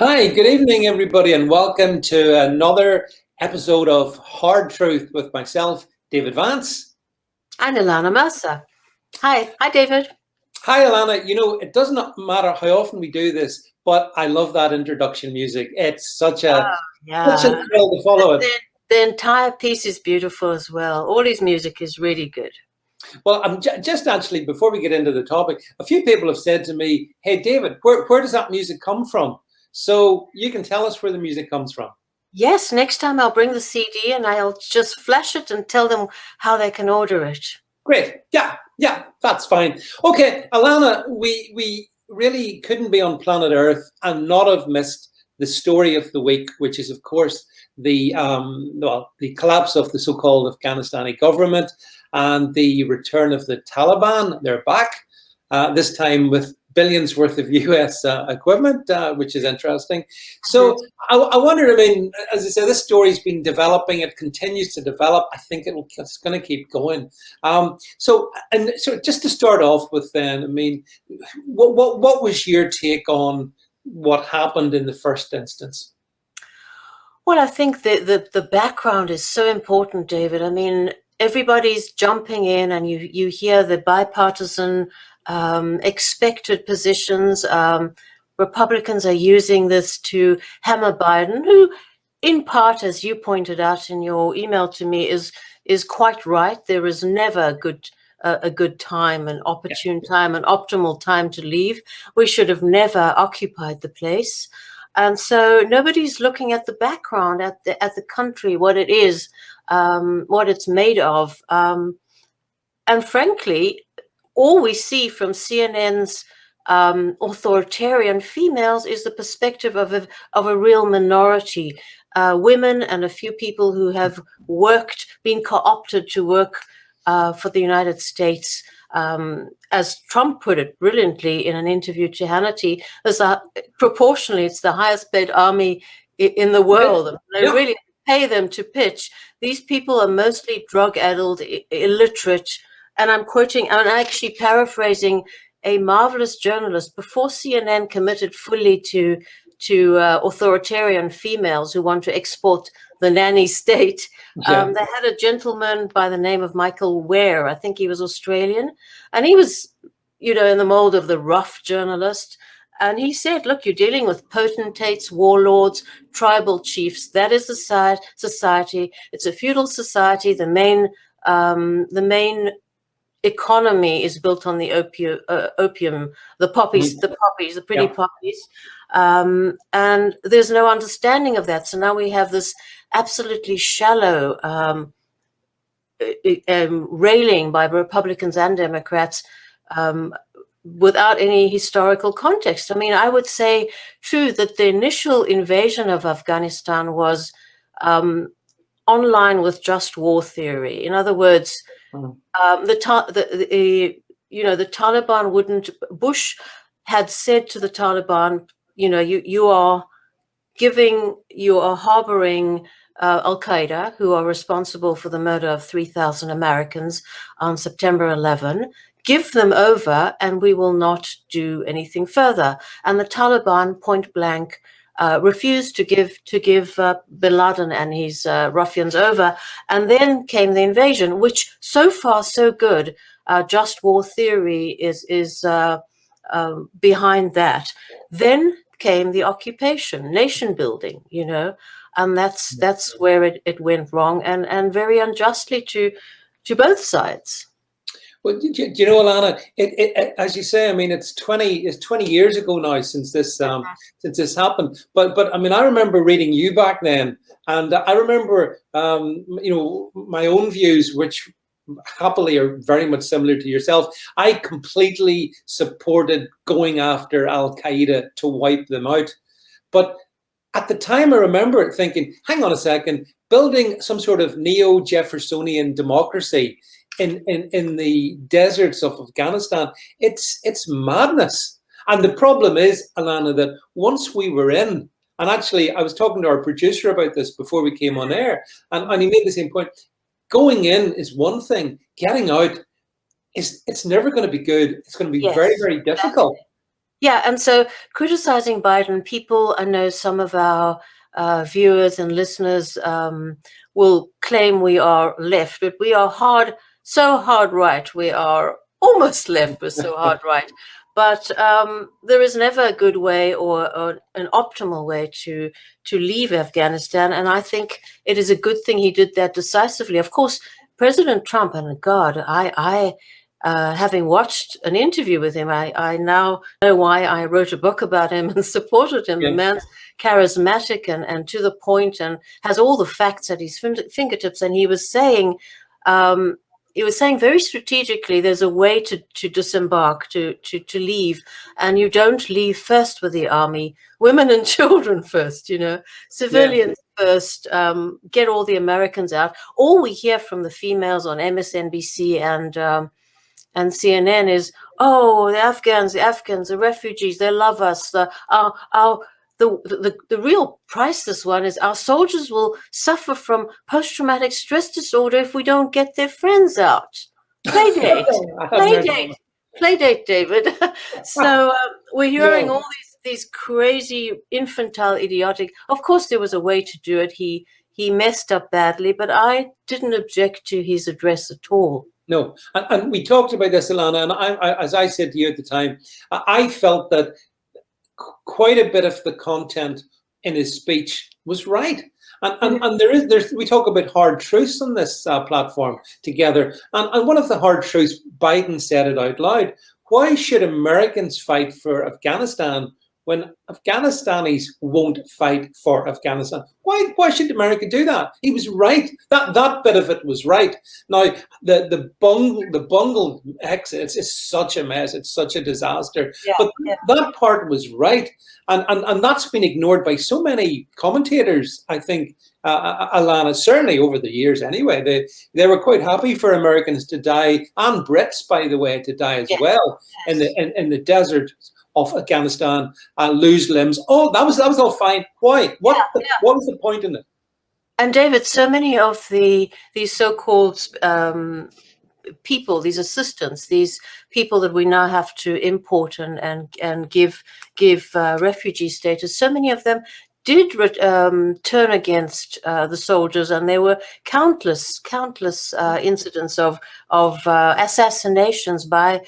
Hi, good evening, everybody, and welcome to another episode of Hard Truth with myself, David Vance. And Ilana Mercer. Hi, David. Hi, Ilana. You know, it doesn't matter how often we do this, but I love that introduction music. It's such a thrill to follow it. The entire piece is beautiful as well. All his music is really good. Well, I'm just actually, before we get into the topic, a few people have said to me, hey, David, where does that music come from? So you can tell us where the music comes from. Yes, next time I'll bring the CD and I'll just flash it and tell them how they can order it. Great. Yeah, that's fine. Okay, Ilana, we really couldn't be on planet Earth and not have missed the story of the week, which is, of course, the collapse of the so-called Afghanistani government and the return of the Taliban. They're back, this time with billions worth of US equipment, which is interesting. So I wondered, I mean, as I said, this story's been developing. It continues to develop. I think it's going to keep going. So just to start off with then, I mean, what was your take on what happened in the first instance? Well, I think the background is so important, David. I mean, everybody's jumping in and you hear the bipartisan expected positions. Republicans are using this to hammer Biden, who in part, as you pointed out in your email to me, is quite right. There is never a good time, an opportune time, an optimal time to leave. We should have never occupied the place. And so nobody's looking at the background, at the country, what it is, what it's made of. And frankly, all we see from CNN's authoritarian females is the perspective of a real minority, women and a few people who have been co-opted to work for the United States. As Trump put it brilliantly in an interview to Hannity, proportionally, it's the highest paid army in the world. They really pay them to pitch. These people are mostly drug-addled, illiterate, and I'm actually paraphrasing a marvelous journalist before CNN committed fully to authoritarian females who want to export the nanny state. They had a gentleman by the name of Michael Ware. I think he was Australian, and he was, in the mold of the rough journalist. And he said, look, you're dealing with potentates, warlords, tribal chiefs. That is the society. It's a feudal society. The main economy is built on the opium, the poppies, the pretty poppies. And there's no understanding of that. So now we have this absolutely shallow railing by Republicans and Democrats without any historical context. I mean, I would say, true, that the initial invasion of Afghanistan was online with just war theory. In other words, the Taliban wouldn't. Bush had said to the Taliban, you are harboring Al Qaeda, who are responsible for the murder of 3,000 Americans on September 11. Give them over, and we will not do anything further. And the Taliban, point blank, refused to give bin Laden and his ruffians over, and then came the invasion, which so far so good. Just war theory is behind that. Then came the occupation, nation building, and that's where it went wrong, and very unjustly to both sides. Well, do you know, Ilana, it, as you say, I mean, it's 20 years ago now since this happened. But I mean, I remember reading you back then, and I remember, my own views, which happily are very much similar to yourself. I completely supported going after Al Qaeda to wipe them out. But at the time, I remember thinking, hang on a second, building some sort of neo-Jeffersonian democracy in the deserts of Afghanistan, it's madness. And the problem is, Ilana, that once we were in, and actually I was talking to our producer about this before we came on air, and he made the same point, going in is one thing, getting out it's never going to be good. It's going to be very, very difficult. Yeah, and so criticizing Biden, people, I know some of our viewers and listeners will claim we are left, but we are so hard right. We are almost left, but so hard right. But there is never a good way or an optimal way to leave Afghanistan. And I think it is a good thing he did that decisively. Of course, President Trump, and God, I having watched an interview with him, I now know why I wrote a book about him and supported him. Yeah. The man's charismatic and to the point and has all the facts at his fingertips. And he was saying very strategically, there's a way to disembark, to leave, and you don't leave first with the army. Women and children first, civilians first. Get all the Americans out. All we hear from the females on MSNBC and CNN is, oh, the Afghans, the refugees, they love us. The real priceless one is our soldiers will suffer from post-traumatic stress disorder if we don't get their friends out. Playdate, David. So we're hearing all these crazy, infantile, idiotic. Of course, there was a way to do it. He messed up badly, but I didn't object to his address at all. No, and we talked about this, Alana, and I, as I said to you at the time, I felt that quite a bit of the content in his speech was right. And there's we talk about hard truths on this platform together. And one of the hard truths, Biden said it out loud. Why should Americans fight for Afghanistan when Afghanistanis won't fight for Afghanistan? Why should America do that? He was right. That bit of it was right. Now the bungled exit is such a mess. It's such a disaster. That part was right, and that's been ignored by so many commentators. I think, Alana, certainly over the years. Anyway, they were quite happy for Americans to die, and Brits, by the way, to die as well in the desert of Afghanistan, lose limbs. Oh, that was all fine. Why? What was the point in it? And David, so many of these so-called people, these assistants, these people that we now have to import and give refugee status, so many of them did turn against the soldiers, and there were countless incidents of assassinations by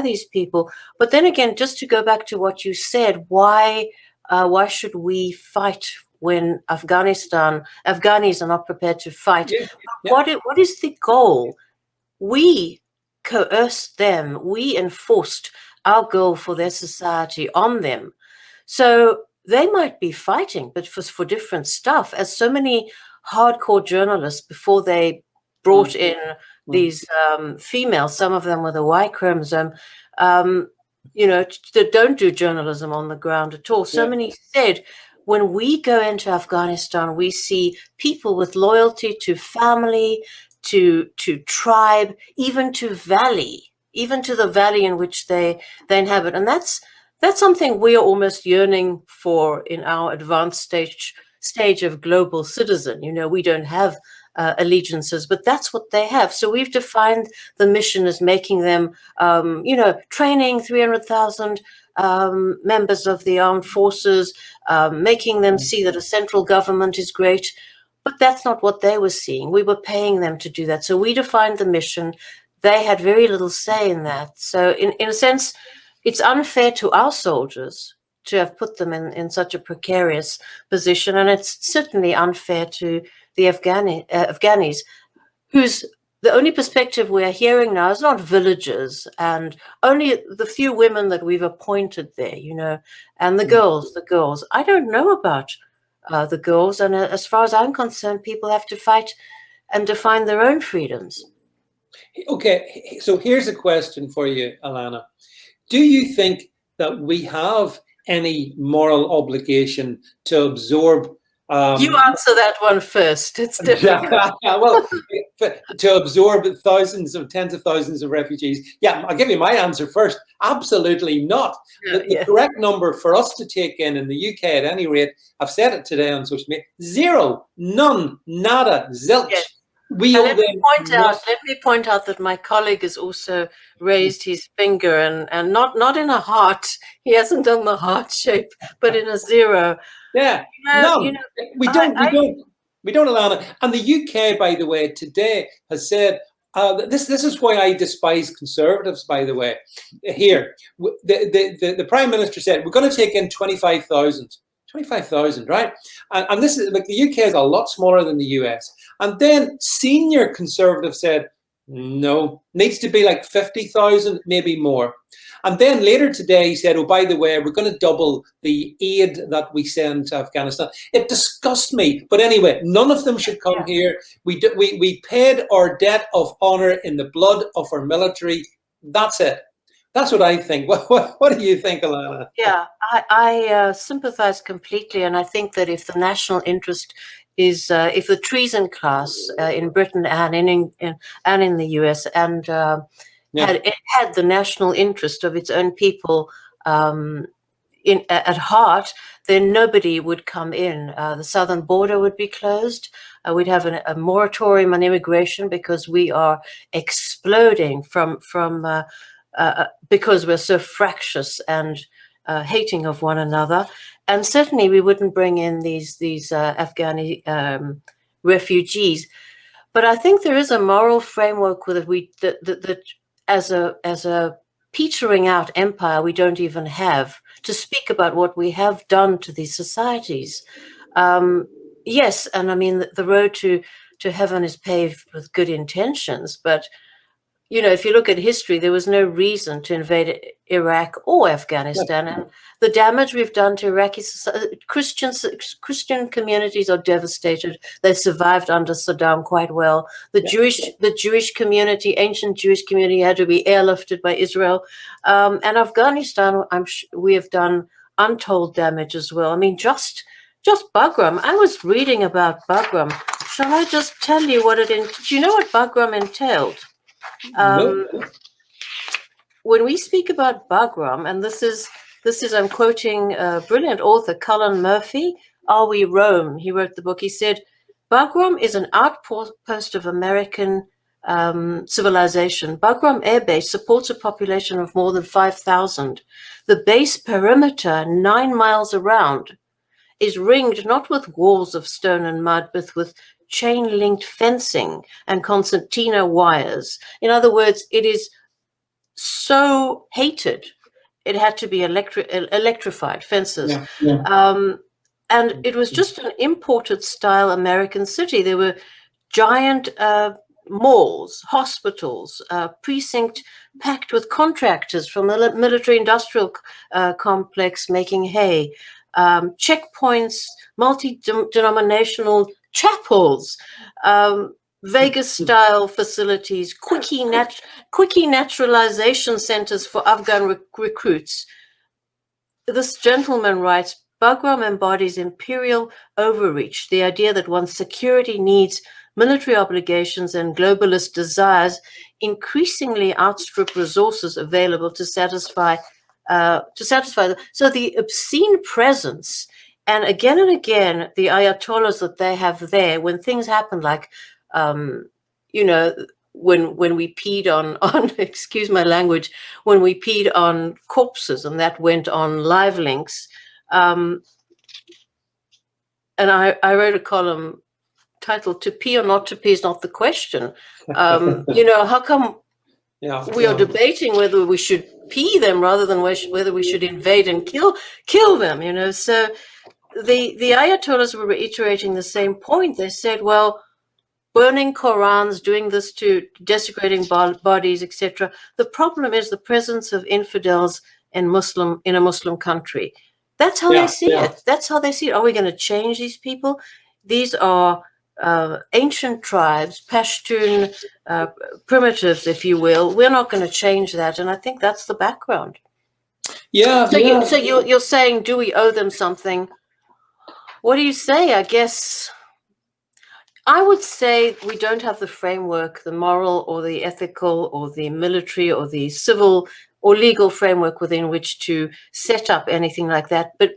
these people. But then again, just to go back to what you said, why should we fight when Afghanis are not prepared to fight? What is the goal? We coerced them. We enforced our goal for their society on them. So they might be fighting, but for different stuff. As so many hardcore journalists, before they brought in these females, some of them with a Y chromosome, that don't do journalism on the ground at all. So many said, when we go into Afghanistan, we see people with loyalty to family, to tribe, even to the valley in which they inhabit. And that's something we are almost yearning for in our advanced stage of global citizen. We don't have allegiances, but that's what they have. So we've defined the mission as making them, training 300,000 members of the armed forces, making them see that a central government is great. But that's not what they were seeing. We were paying them to do that. So we defined the mission. They had very little say in that. So in a sense, it's unfair to our soldiers to have put them in such a precarious position. And it's certainly unfair to the Afghanis, whose the only perspective we are hearing now is not villagers and only the few women that we've appointed there, and the girls. I don't know about the girls. And as far as I'm concerned, people have to fight and define their own freedoms. Okay, so here's a question for you, Alana. Do you think that we have any moral obligation to absorb? You answer that one first. It's difficult. Well, to absorb tens of thousands of refugees. Yeah, I'll give you my answer first. Absolutely not. The correct number for us to take in the UK, at any rate, I've said it today on social media: zero, none, nada, zilch. We owe Let me them. point out that my colleague has also raised his finger and not in a heart. He hasn't done the heart shape, but in a zero. Yeah, we don't, Alana. And the UK, by the way, today has said this is why I despise conservatives. By the way, here the Prime Minister said we're going to take in 25,000. 25,000, right? And this is like the UK is a lot smaller than the US. And then senior conservative said, no, needs to be like 50,000, maybe more. And then later today, he said, oh, by the way, we're going to double the aid that we send to Afghanistan. It disgusts me. But anyway, none of them should come here. We paid our debt of honor in the blood of our military. That's it. That's what I think. What do you think, Alana? Yeah, I sympathize completely. And I think that if the national interest is, if the treason class in Britain and in the US and had the national interest of its own people at heart, then nobody would come in. The southern border would be closed. We'd have a moratorium on immigration because we are exploding because we're so fractious and hating of one another. And certainly we wouldn't bring in these Afghani refugees. But I think there is a moral framework with it that as a petering out empire we don't even have to speak about what we have done to these societies. Yes, and I mean the road to heaven is paved with good intentions, but you know, if you look at history, there was no reason to invade Iraq or Afghanistan. And the damage we've done to Iraqi Christian communities are devastated. They survived under Saddam quite well. The Jewish community, ancient Jewish community, had to be airlifted by Israel. And Afghanistan, we have done untold damage as well. I mean, just Bagram. I was reading about Bagram. Shall I just tell you what do you know what Bagram entailed? When we speak about Bagram, and this is I'm quoting a brilliant author, Cullen Murphy, Are We Rome? He wrote the book. He said, Bagram is an outpost of American civilization. Bagram Air Base supports a population of more than 5,000. The base perimeter, 9 miles around, is ringed not with walls of stone and mud, but with chain-linked fencing and concertina wires. In other words, it is so hated, it had to be electrified fences. And it was just an imported style American city. There were giant malls, hospitals, precinct packed with contractors from the military-industrial complex making hay, checkpoints, multi-denominational chapels, Vegas-style facilities, quickie naturalization centers for Afghan recruits. This gentleman writes, Bagram embodies imperial overreach, the idea that one's security needs, military obligations, and globalist desires increasingly outstrip resources available to satisfy them. So the obscene presence, and again, the ayatollahs that they have there, when things happen like, you know, when we peed on excuse my language, when we peed on corpses, and that went on live links. And I wrote a column titled "To Pee or Not to Pee is Not the Question." You know, how come we are debating whether we should pee them rather than whether we should invade and kill them? You know, so the ayatollahs were reiterating the same point. They said, well, burning Korans, doing this to desecrating bodies, etc. The problem is the presence of infidels in a Muslim country. That's how they see it. That's how they see it. Are we going to change these people? These are ancient tribes, Pashtun primitives, if you will. We're not going to change that, and I think that's the background. So you're saying, do we owe them something? What do you say? I guess I would say we don't have the framework, the moral or the ethical or the military or the civil or legal framework within which to set up anything like that. But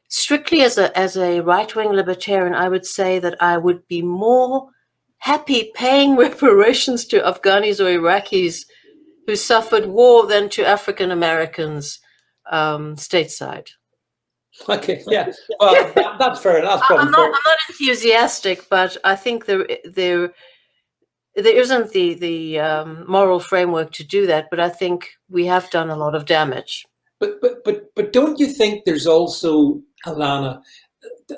strictly as a right-wing libertarian, I would say that I would be more happy paying reparations to Afghanis or Iraqis who suffered war than to African Americans stateside. Okay, yeah. Well, that's fair. That's probably I'm fair. not enthusiastic, but I think there isn't the moral framework to do that. But I think we have done a lot of damage. But don't you think there's also, Alana,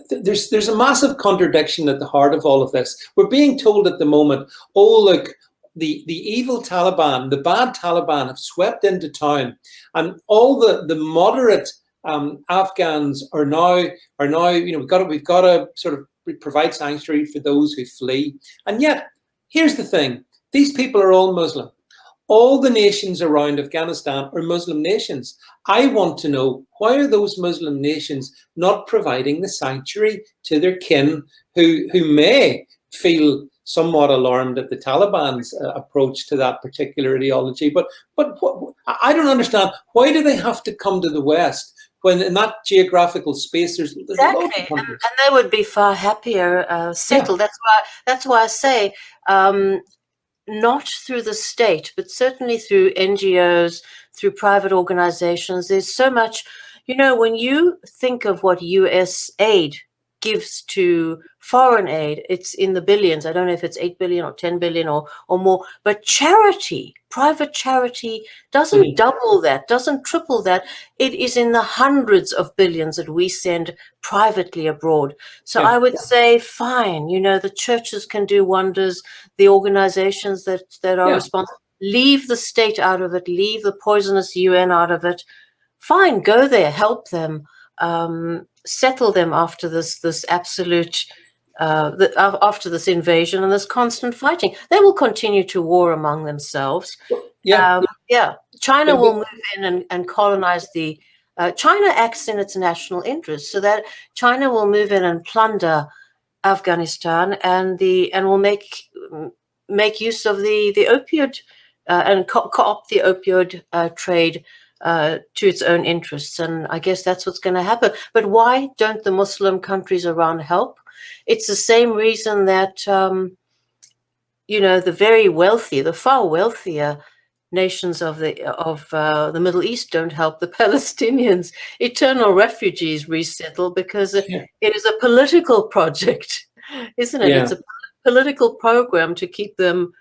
there's a massive contradiction at the heart of all of this. We're being told at the moment, oh look, the evil Taliban, the bad Taliban have swept into town, and all the moderate Afghans are now we've got to sort of provide sanctuary for those who flee. And yet, here's the thing: these people are all Muslim. All the nations around Afghanistan are Muslim nations. I want to know, why are those Muslim nations not providing the sanctuary to their kin who may feel somewhat alarmed at the Taliban's approach to that particular ideology? But I don't understand, why do they have to come to the West when in that geographical space there's exactly, and they would be far happier settled. Yeah. That's why I say, not through the state, but certainly through NGOs, through private organizations. There's so much, when you think of what US aid gives to foreign aid, it's in the billions. I don't know if it's 8 billion or 10 billion or more, but charity, private charity doesn't double that, doesn't triple that. It is in the hundreds of billions that we send privately abroad. So I would say, fine, the churches can do wonders, the organizations that are responsible, leave the state out of it, leave the poisonous UN out of it. Fine, go there, help them, settle them after this absolute, after this invasion and this constant fighting. They will continue to war among themselves. China will move in and colonize the. China acts in its national interest, so that China will move in and plunder Afghanistan and will make use of the opioid and co-opt the opioid trade to its own interests. And I guess that's what's going to happen. But why don't the Muslim countries around help? It's the same reason that, the very wealthy, the far wealthier nations of the Middle East don't help the Palestinians. Eternal refugees resettle because it is a political project, isn't it? It's a political program to keep them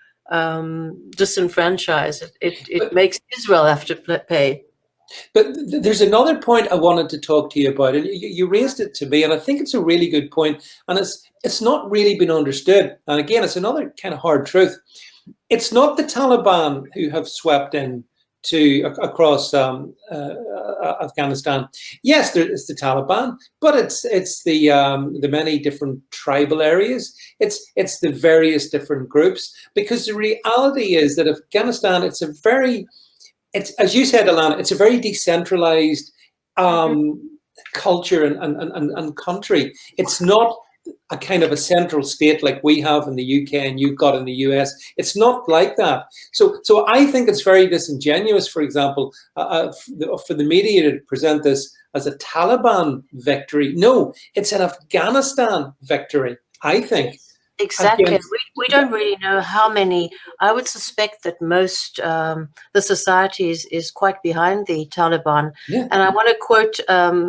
disenfranchised. It makes Israel have to pay. But there's another point I wanted to talk to you about, and you raised it to me, and I think it's a really good point, and it's not really been understood. And again, it's another kind of hard truth. It's not the Taliban who have swept in across Afghanistan. Yes, it's the Taliban, but it's the many different tribal areas. It's the various different groups, because the reality is that Afghanistan, it's as you said, Alana, it's a very decentralized culture and country. It's not a kind of a central state like we have in the UK and you've got in the US. It's not like that. So I think it's very disingenuous, for example, for the media to present this as a Taliban victory. No, it's an Afghanistan victory, I think. Exactly. We don't really know how many. I would suspect that most the society is quite behind the Taliban. Yeah. And I want to quote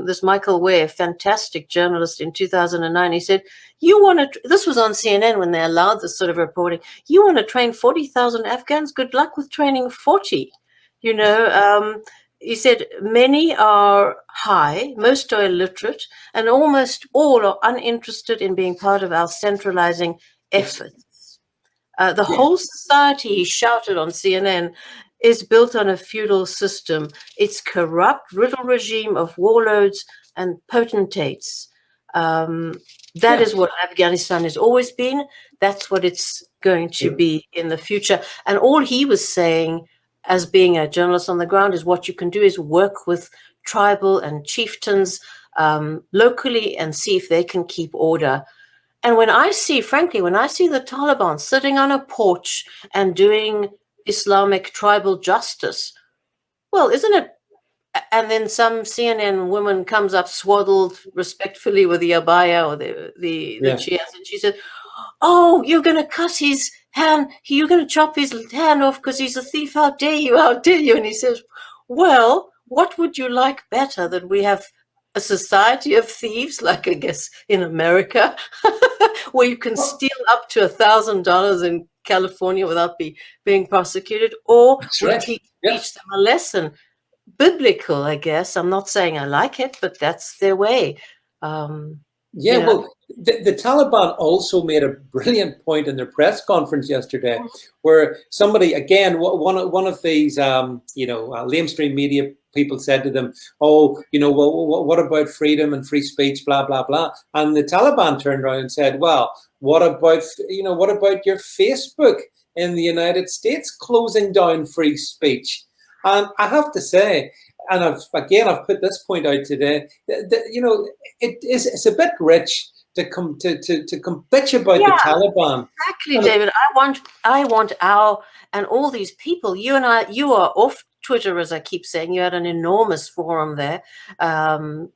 this Michael Ware, fantastic journalist, in 2009. He said, this was on CNN when they allowed this sort of reporting, you want to train 40,000 Afghans? Good luck with training 40. He said, many are high, most are illiterate, and almost all are uninterested in being part of our centralizing efforts. The whole society, he shouted on CNN, is built on a feudal system. It's corrupt, riddle regime of warlords and potentates. That is what Afghanistan has always been. That's what it's going to be in the future. And all he was saying, as being a journalist on the ground, is what you can do is work with tribal and chieftains locally and see if they can keep order. And when I see the Taliban sitting on a porch and doing Islamic tribal justice, well, isn't it? And then some CNN woman comes up swaddled respectfully with the abaya or the chias, and she said, oh, you're going to cut his hand, you're going to chop his hand off because he's a thief. How dare you? How dare you? And he says, well, what would you like better than we have a society of thieves, like I guess in America, where you can steal up to $1,000 in California without being prosecuted, or That's we right. teach Yeah. them a lesson. Biblical, I guess. I'm not saying I like it, but that's their way. Yeah, well, the Taliban also made a brilliant point in their press conference yesterday, where somebody, again, one of these, lamestream media people said to them, "Oh, well, what about freedom and free speech, blah blah blah?" And the Taliban turned around and said, "Well, what about your Facebook in the United States closing down free speech?" And I have to say, and I've put this point out today, it's a bit rich to come to bitch about the Taliban. Exactly, David. I want our and all these people. You are off Twitter, as I keep saying. You had an enormous forum there.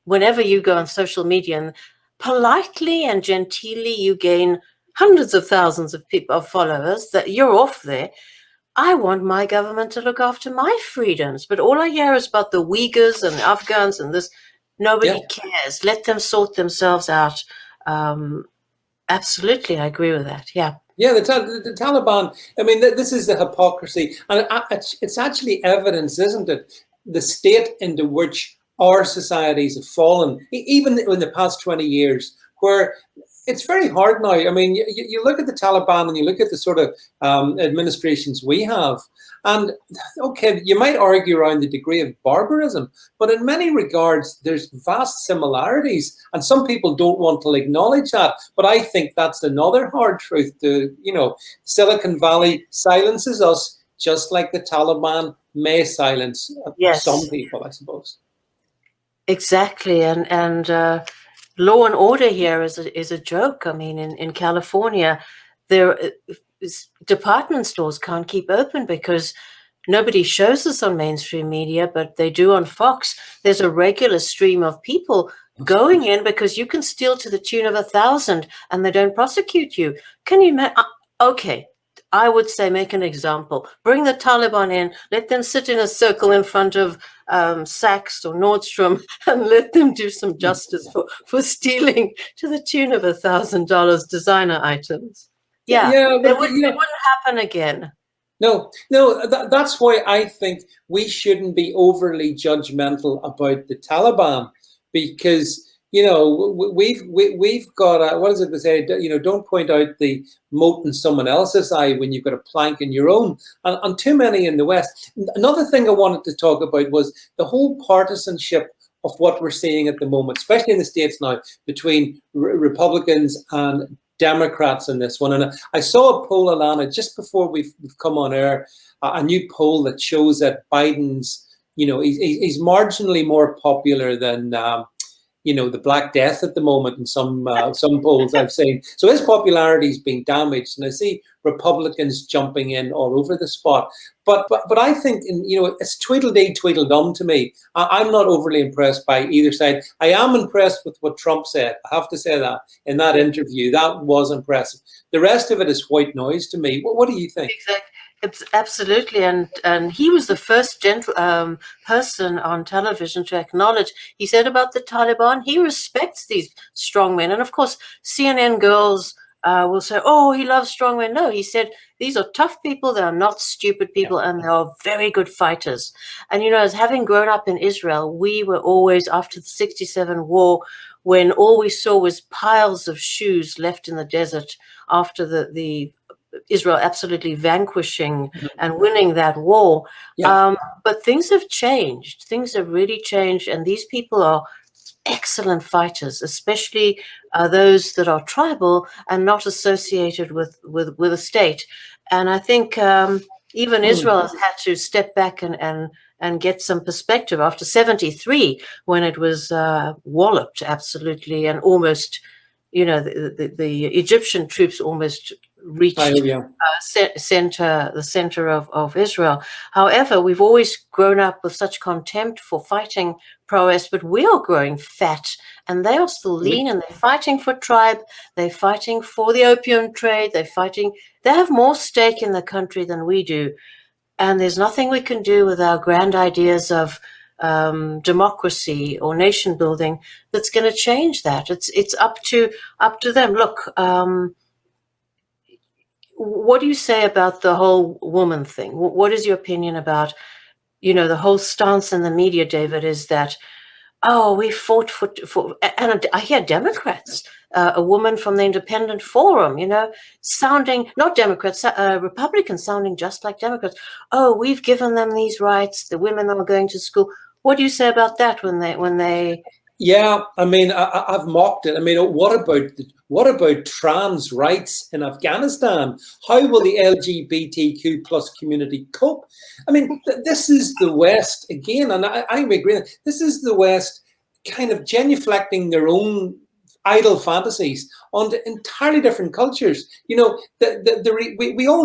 Whenever you go on social media, and politely and genteelly, you gain hundreds of thousands of followers. That you're off there. I want my government to look after my freedoms, but all I hear is about the Uyghurs and the Afghans and this. Nobody cares. Let them sort themselves out. Absolutely, I agree with that. Yeah. Yeah, the Taliban. I mean, this is the hypocrisy, and it's actually evidence, isn't it? The state into which our societies have fallen, even in the past 20 years, where it's very hard now. I mean, you look at the Taliban and you look at the sort of administrations we have, and okay, you might argue around the degree of barbarism, but in many regards, there's vast similarities, and some people don't want to acknowledge that. But I think that's another hard truth. Silicon Valley silences us, just like the Taliban may silence some people, I suppose. Exactly, and law and order here is a joke. I mean, in California, department stores can't keep open because nobody shows this on mainstream media, but they do on Fox. There's a regular stream of people going in because you can steal to the tune of 1,000 and they don't prosecute you. Can you imagine? Okay, I would say make an example. Bring the Taliban in, let them sit in a circle in front of Saks or Nordstrom and let them do some justice for stealing to the tune of $1,000 designer items. Yeah, it wouldn't happen again. No, that's why I think we shouldn't be overly judgmental about the Taliban, because we've got what is it they say? Don't point out the mote in someone else's eye when you've got a plank in your own. And too many in the West. Another thing I wanted to talk about was the whole partisanship of what we're seeing at the moment, especially in the States now, between Republicans and Democrats in this one. And I saw a poll, Alana, just before we've come on air, a new poll that shows that Biden's, he's marginally more popular than the Black Death at the moment in some polls I've seen. So his popularity is being damaged, and I see Republicans jumping in all over the spot. But I think it's Tweedledee, Tweedledum to me. I'm not overly impressed by either side. I am impressed with what Trump said. I have to say that in that interview, that was impressive. The rest of it is white noise to me. What do you think? Exactly. Absolutely, and he was the first person on television to acknowledge. He said about the Taliban, he respects these strong men, and of course, CNN girls will say, "Oh, he loves strong men." No, he said these are tough people. They are not stupid people, and they are very good fighters. And as having grown up in Israel, we were always after the '67 war, when all we saw was piles of shoes left in the desert after the Israel absolutely vanquishing and winning that war. But things have changed. Things have really changed. And these people are excellent fighters, especially those that are tribal and not associated with a state. And I think even Israel has had to step back and get some perspective after 73, when it was walloped absolutely, and almost, the Egyptian troops almost reached yeah. the center of Israel. However, we've always grown up with such contempt for fighting prowess, but we are growing fat, and they are still lean, and they're fighting for tribe. They're fighting for the opium trade. They have more stake in the country than we do. And there's nothing we can do with our grand ideas of democracy or nation building that's going to change that. It's up to them. Look, what do you say about the whole woman thing? What is your opinion about, the whole stance in the media, David, is that, oh, we fought for, and I hear Democrats, a woman from the Independent Forum, sounding, not Democrats, Republicans sounding just like Democrats. Oh, we've given them these rights. The women are going to school. What do you say about that when they? Yeah, I mean, I've mocked it. I mean, what about trans rights in Afghanistan? How will the LGBTQ plus community cope? I mean, this is the West again, and I agree. This is the West kind of genuflecting their own idle fantasies onto entirely different cultures. We all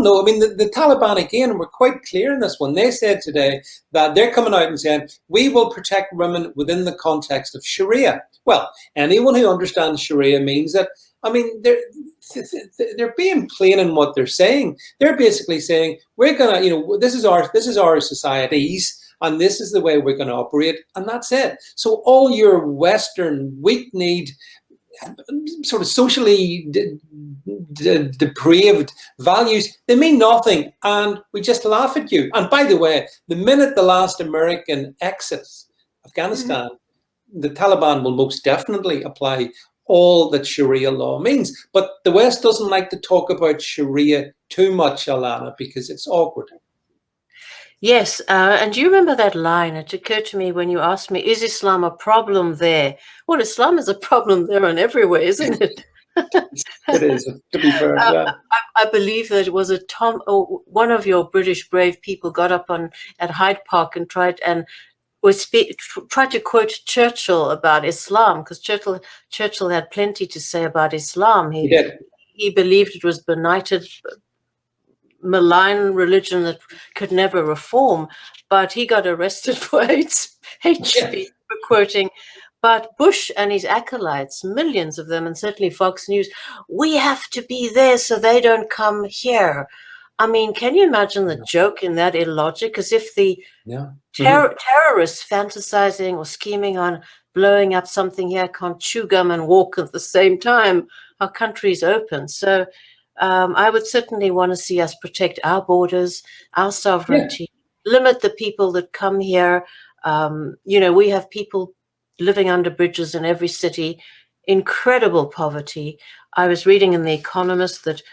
know, I mean, the Taliban, again, were quite clear in this one. They said today that they're coming out and saying, we will protect women within the context of Sharia. Well, anyone who understands Sharia means that, I mean, they're being plain in what they're saying. They're basically saying, we're going to, this is our societies, and this is the way we're going to operate, and that's it. So all your Western weak-kneed, sort of socially depraved values, they mean nothing, and we just laugh at you. And by the way, the minute the last American exits Afghanistan, the Taliban will most definitely apply all that Sharia law means. But the West doesn't like to talk about Sharia too much, Alana, because it's awkward. Yes, and do you remember that line? It occurred to me when you asked me, is Islam a problem there? Well, Islam is a problem there and everywhere, isn't it? It is, to be fair. Yeah. I believe that it was one of your British brave people got up at Hyde Park and tried to quote Churchill about Islam, because Churchill had plenty to say about Islam. He did. He believed it was benighted, malign religion that could never reform, but he got arrested for hate speech for quoting. But Bush and his acolytes, millions of them, and certainly Fox News, we have to be there so they don't come here. I mean, can you imagine the joke in that illogic? As if the terrorists fantasizing or scheming on blowing up something here can't chew gum and walk at the same time. Our country's open. So I would certainly want to see us protect our borders, our sovereignty, limit the people that come here. We have people living under bridges in every city, incredible poverty. I was reading in The Economist that,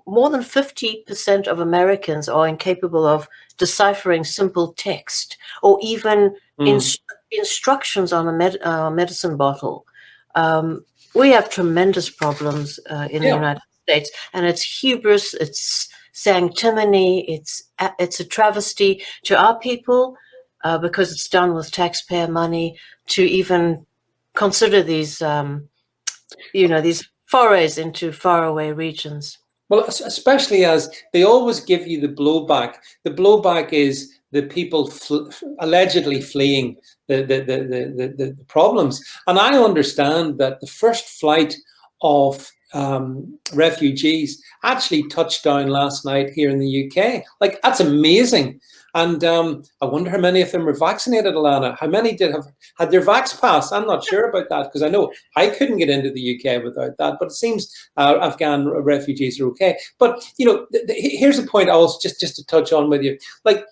more than 50% of Americans are incapable of deciphering simple text or even instructions on a medicine bottle. We have tremendous problems in the United States, and it's hubris, it's sanctimony, it's a travesty to our people because it's done with taxpayer money to even consider these, these forays into faraway regions. Well, especially as they always give you the blowback. The blowback is the people allegedly fleeing the problems. And I understand that the first flight of refugees actually touched down last night here in the UK. Like, that's amazing. And I wonder how many of them were vaccinated, Alana. How many had their vax pass? I'm not sure about that, because I know I couldn't get into the UK without that. But it seems Afghan refugees are okay. But here's a point I was just to touch on with you. Like,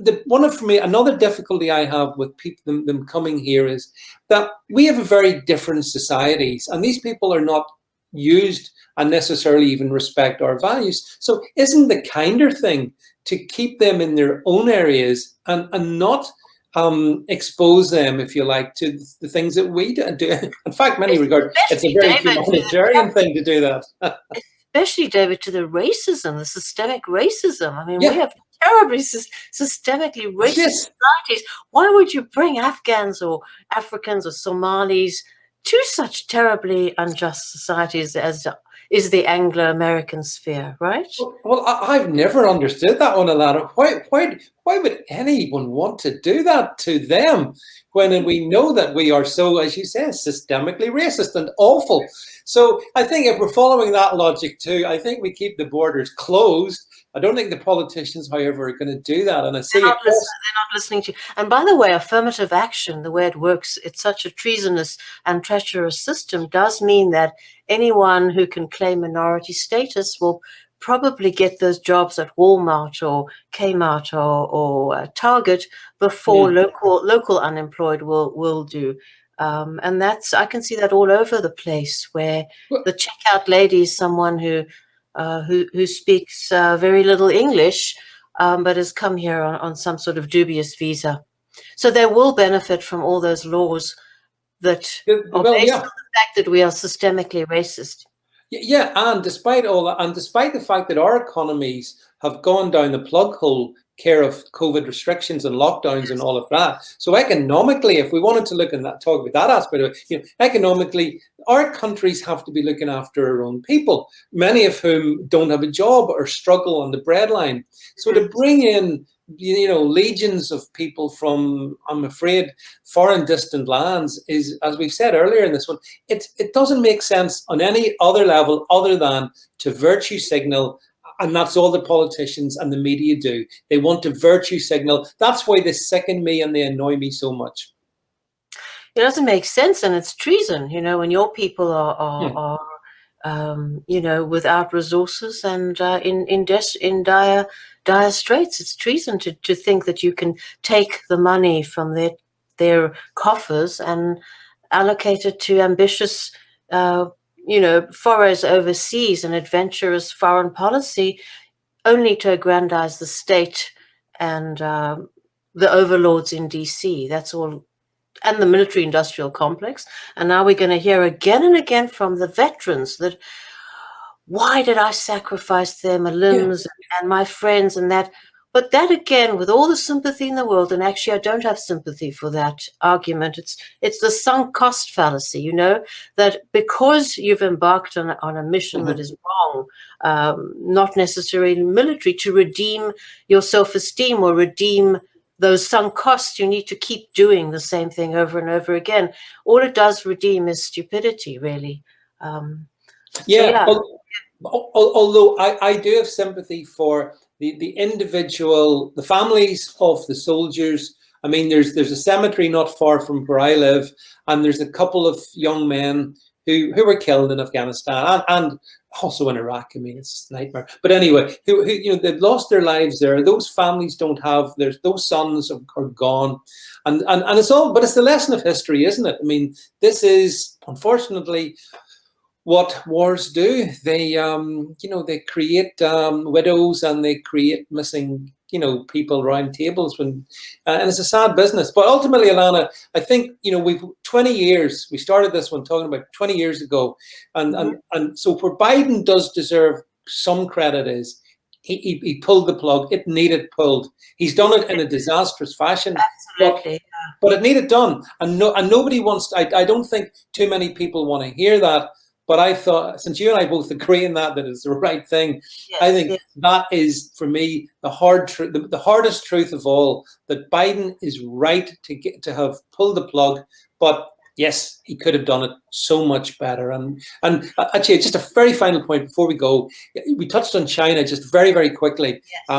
for me, another difficulty I have with people them coming here is that we have a very different societies, and these people are not used and necessarily even respect our values. So isn't the kinder thing to keep them in their own areas and not expose them, if you like, to the things that we do? In fact, many regards, it's a very humanitarian thing to do that. Especially, David, to the racism, the systemic racism. I mean, we have terribly systemically racist societies. Why would you bring Afghans or Africans or Somalis to such terribly unjust societies as is the Anglo-American sphere, right? Well, I've never understood that one, Alana. Why would anyone want to do that to them when we know that we are so, as you say, systemically racist and awful? So I think if we're following that logic too, I think we keep the borders closed. I don't think the politicians, however, are going to do that. And I see they're not listening to you. And by the way, affirmative action, the way it works, it's such a treasonous and treacherous system, does mean that anyone who can claim minority status will probably get those jobs at Walmart or Kmart or Target before local unemployed will do. And I can see that all over the place, where the checkout lady is someone who speaks very little English, but has come here on some sort of dubious visa. So they will benefit from all those laws that are based on the fact that we are systemically racist. Yeah, and despite all that, and despite the fact that our economies have gone down the plug hole care of COVID restrictions and lockdowns and all of that. So economically, if we wanted to look and talk about that aspect of it, economically, our countries have to be looking after our own people, many of whom don't have a job or struggle on the breadline. So to bring in, legions of people from, I'm afraid, foreign distant lands is, as we've said earlier in this one, it doesn't make sense on any other level other than to virtue signal. And that's all the politicians and the media do. They want to virtue signal. That's why they sicken me and they annoy me so much. It doesn't make sense, and it's treason, when your people are without resources and in dire straits. It's treason to think that you can take the money from their coffers and allocate it to ambitious forays overseas and adventurous foreign policy, only to aggrandize the state and the overlords in DC. That's all. And the military-industrial complex. And now we're going to hear again and again from the veterans that, why did I sacrifice their limbs and my friends and that? But that, again, with all the sympathy in the world, and actually I don't have sympathy for that argument, it's the sunk cost fallacy, that because you've embarked on a mission that is wrong, not necessarily military, to redeem your self-esteem or redeem those sunk costs, you need to keep doing the same thing over and over again. All it does redeem is stupidity, really. Although I do have sympathy for the individual, the families of the soldiers. I mean, there's a cemetery not far from where I live, and there's a couple of young men who were killed in Afghanistan and also in Iraq. I mean, it's a nightmare. But anyway, who they've lost their lives there. Those families don't have, those sons are gone. And it's all, but it's the lesson of history, isn't it? I mean, this is, unfortunately, what wars do. They, they create widows and they create missing, people around tables and it's a sad business. But ultimately, Alana, I think, we've 20 years, we started this one talking about 20 years ago. And so where Biden does deserve some credit is he pulled the plug. It needed pulled. He's done it in a disastrous fashion. Absolutely. But it needed done. And nobody wants, I don't think too many people want to hear that. But I thought, since you and I both agree in that it's the right thing, I think that is, for me, the hardest truth of all, that Biden is right to have pulled the plug. But yes, he could have done it so much better. And actually, just a very final point before we go, we touched on China just very, very quickly. Yes.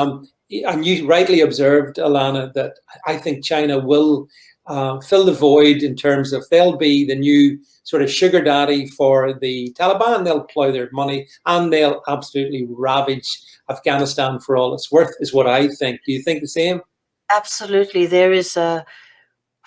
And you rightly observed, Alana, that I think China will fill the void in terms of they'll be the new sort of sugar daddy for the Taliban. They'll plow their money and they'll absolutely ravage Afghanistan for all it's worth, is what I think. Do you think the same? Absolutely. There is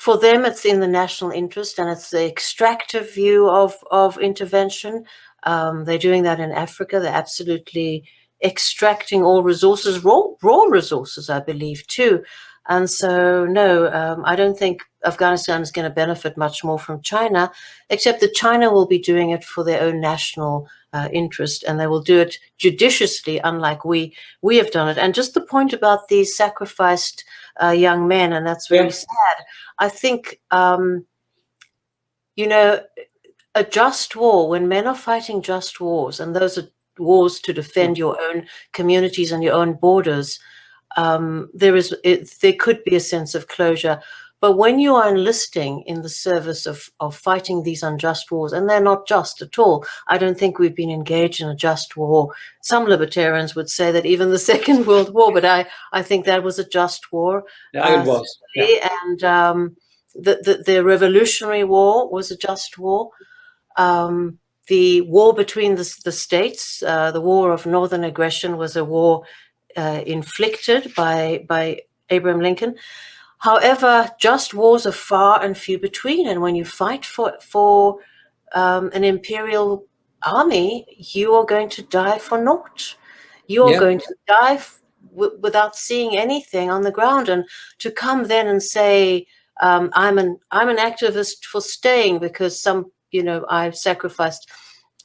for them, it's in the national interest, and it's the extractive view of intervention. They're doing that in Africa. They're absolutely extracting all resources, raw resources, I believe, too. And so, no, I don't think Afghanistan is going to benefit much more from China, except that China will be doing it for their own national interest, and they will do it judiciously, unlike we have done it. And just the point about these sacrificed young men, and that's very sad. I think, a just war, when men are fighting just wars, and those are wars to defend your own communities and your own borders, there could be a sense of closure. But when you are enlisting in the service of fighting these unjust wars, and they're not just at all, I don't think we've been engaged in a just war. Some libertarians would say that even the Second World War, but I think that was a just war. Yeah, it was. Yeah. And the Revolutionary War was a just war. The war between the states, the War of Northern Aggression, was a war inflicted by Abraham Lincoln. However, just wars are far and few between, and when you fight for an imperial army, you are going to die for naught. You are going to die without seeing anything on the ground. And to come then and say, I'm an activist for staying because I've sacrificed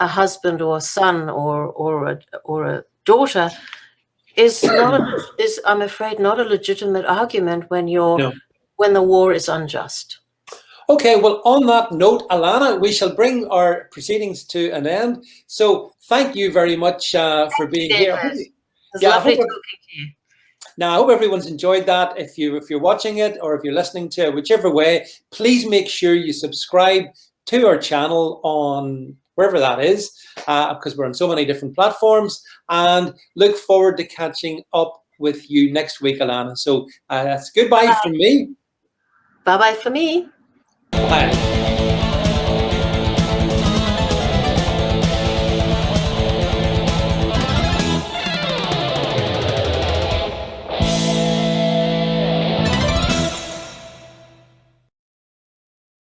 a husband or a son or a daughter, is I'm afraid not a legitimate argument when the war is unjust. Okay, well, on that note, Alana, we shall bring our proceedings to an end. So thank you very much for being here. It's lovely talking to you. Now, I hope everyone's enjoyed that. If you're watching it or if you're listening to it, whichever way, please make sure you subscribe to our channel on wherever that is, because we're on so many different platforms, and look forward to catching up with you next week, Alana. So that's goodbye from me. Bye-bye for me. Bye.